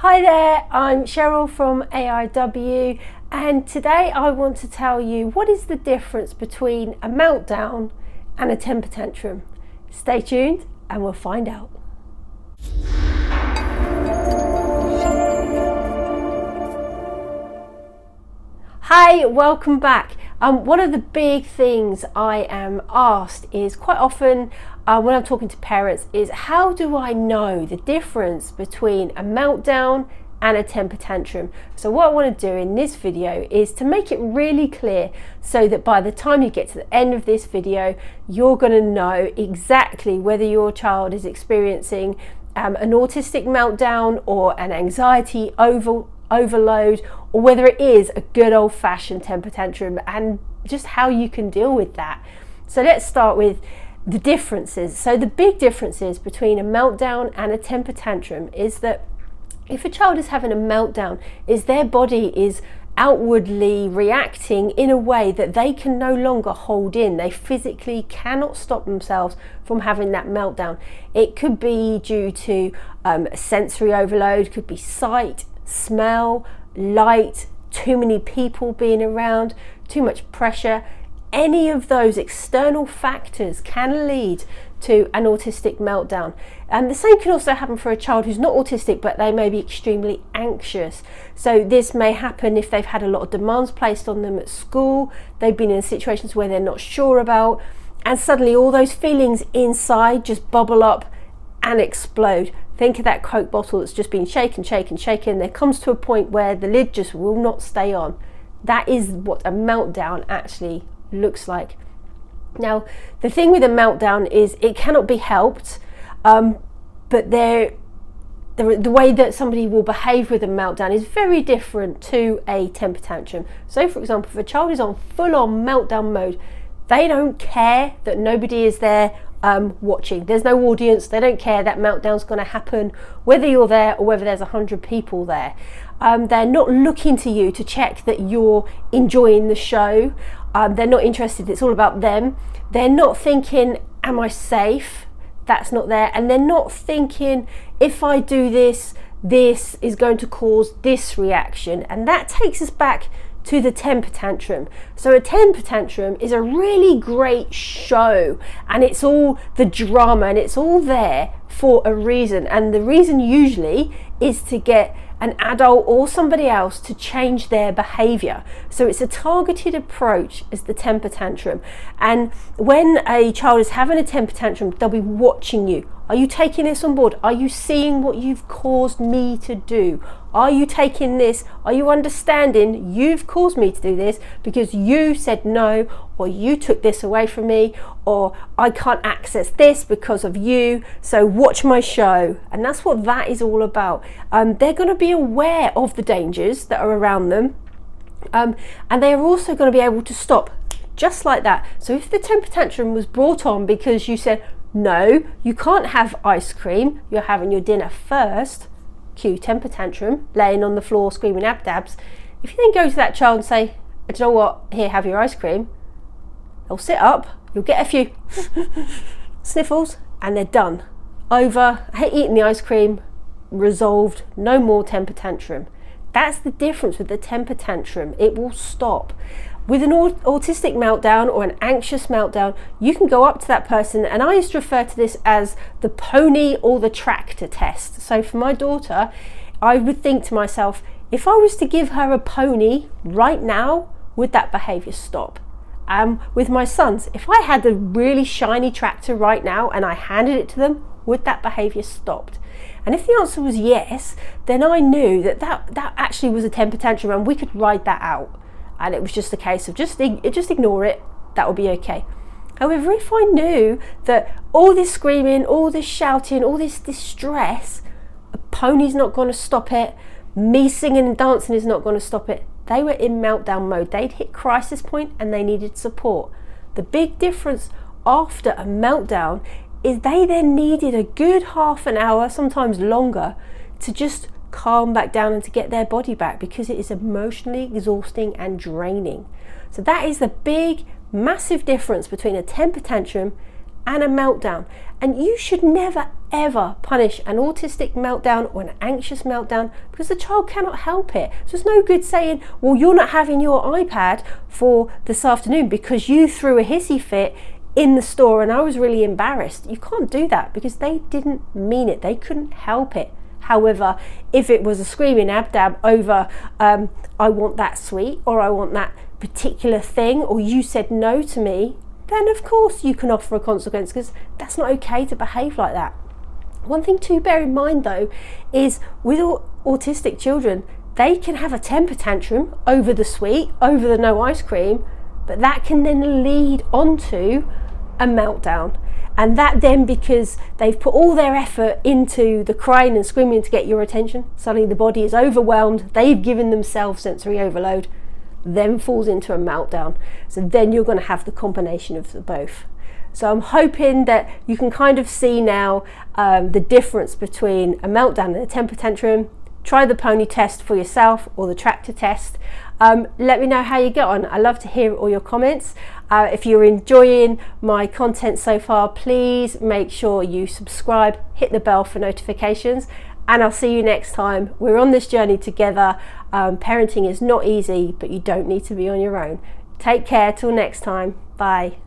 Hi there, I'm Cheryl from AIW, and today I want to tell you what is the difference between a meltdown and a temper tantrum. Stay tuned and we'll find out. Hi, welcome back. One of the big things I am asked is quite often when I'm talking to parents is, how do I know the difference between a meltdown and a temper tantrum? So what I want to do in this video is to make it really clear so that by the time you get to the end of this video, you're going to know exactly whether your child is experiencing an autistic meltdown or an anxiety overload, or whether it is a good old-fashioned temper tantrum, and just how you can deal with that. So let's start with the differences. So the big differences between a meltdown and a temper tantrum is that if a child is having a meltdown, is their body is outwardly reacting in a way that they can no longer hold in. They physically cannot stop themselves from having that meltdown. It could be due to sensory overload, could be sight, smell, light, too many people being around, too much pressure. Any of those external factors can lead to an autistic meltdown. And the same can also happen for a child who's not autistic, but they may be extremely anxious. So this may happen if they've had a lot of demands placed on them at school, they've been in situations where they're not sure about, and suddenly all those feelings inside just bubble up and explode. Think of that Coke bottle that's just been shaken. There comes to a point where the lid just will not stay on. That is what a meltdown actually looks like. Now, the thing with a meltdown is it cannot be helped, but the way that somebody will behave with a meltdown is very different to a temper tantrum. So, for example, if a child is on full-on meltdown mode, they don't care that nobody is there watching. There's no audience. They don't care. That meltdown's going to happen whether you're there or whether there's 100 people there. They're not looking to you to check that you're enjoying the show. They're not interested. It's all about them. They're not thinking, am I safe? That's not there. And they're not thinking, if I do this, this is going to cause this reaction. And that takes us back to the temper tantrum. So a temper tantrum is a really great show, and it's all the drama, and it's all there for a reason. And the reason usually is to get an adult or somebody else to change their behaviour. So it's a targeted approach as the temper tantrum. And when a child is having a temper tantrum, they'll be watching you. Are you taking this on board? Are you seeing what you've caused me to do? Are you taking this? Are you understanding you've caused me to do this because you said no, or you took this away from me, or I can't access this because of you, so watch my show. And that's what that is all about. They're going to be aware of the dangers that are around them, and they are also going to be able to stop just like that. So if the temper tantrum was brought on because you said, no, you can't have ice cream, you're having your dinner first, cue temper tantrum, laying on the floor screaming abdabs. If you then go to that child and say, do you know what, here, have your ice cream, they'll sit up, you'll get a few sniffles, and they're done. Over, eating the ice cream, resolved, no more temper tantrum. That's the difference with the temper tantrum. It will stop. With an autistic meltdown or an anxious meltdown, you can go up to that person, and I used to refer to this as the pony or the tractor test. So for my daughter, I would think to myself, if I was to give her a pony right now, would that behaviour stop? With my sons, if I had a really shiny tractor right now and I handed it to them, would that behaviour stop? And if the answer was yes, then I knew that actually was a temper tantrum, and we could ride that out. And it was just a case of just ignore it, that would be okay. However, if I knew that all this screaming, all this shouting, all this distress, a pony's not going to stop it, me singing and dancing is not going to stop it, they were in meltdown mode. They'd hit crisis point and they needed support. The big difference after a meltdown is they then needed a good half an hour, sometimes longer, to just calm back down and to get their body back, because it is emotionally exhausting and draining. So that is the big, massive difference between a temper tantrum and a meltdown. And you should never ever punish an autistic meltdown or an anxious meltdown, because the child cannot help it. So it's no good saying, well, you're not having your iPad for this afternoon because you threw a hissy fit in the store and I was really embarrassed. You can't do that because they didn't mean it. They couldn't help it. However, if it was a screaming abdab over I want that sweet, or I want that particular thing, or you said no to me, then of course you can offer a consequence, because that's not okay to behave like that. One thing to bear in mind though is with autistic children, they can have a temper tantrum over the sweet, over the no ice cream, but that can then lead onto a meltdown. And that then, because they've put all their effort into the crying and screaming to get your attention, suddenly the body is overwhelmed, they've given themselves sensory overload, then falls into a meltdown. So then you're going to have the combination of the both. So I'm hoping that you can kind of see now the difference between a meltdown and a temper tantrum. Try the pony test for yourself, or the tractor test. Let me know how you get on. I love to hear all your comments. If you're enjoying my content so far, please make sure you subscribe, hit the bell for notifications, and I'll see you next time. We're on this journey together. Parenting is not easy, but you don't need to be on your own. Take care till next time. Bye.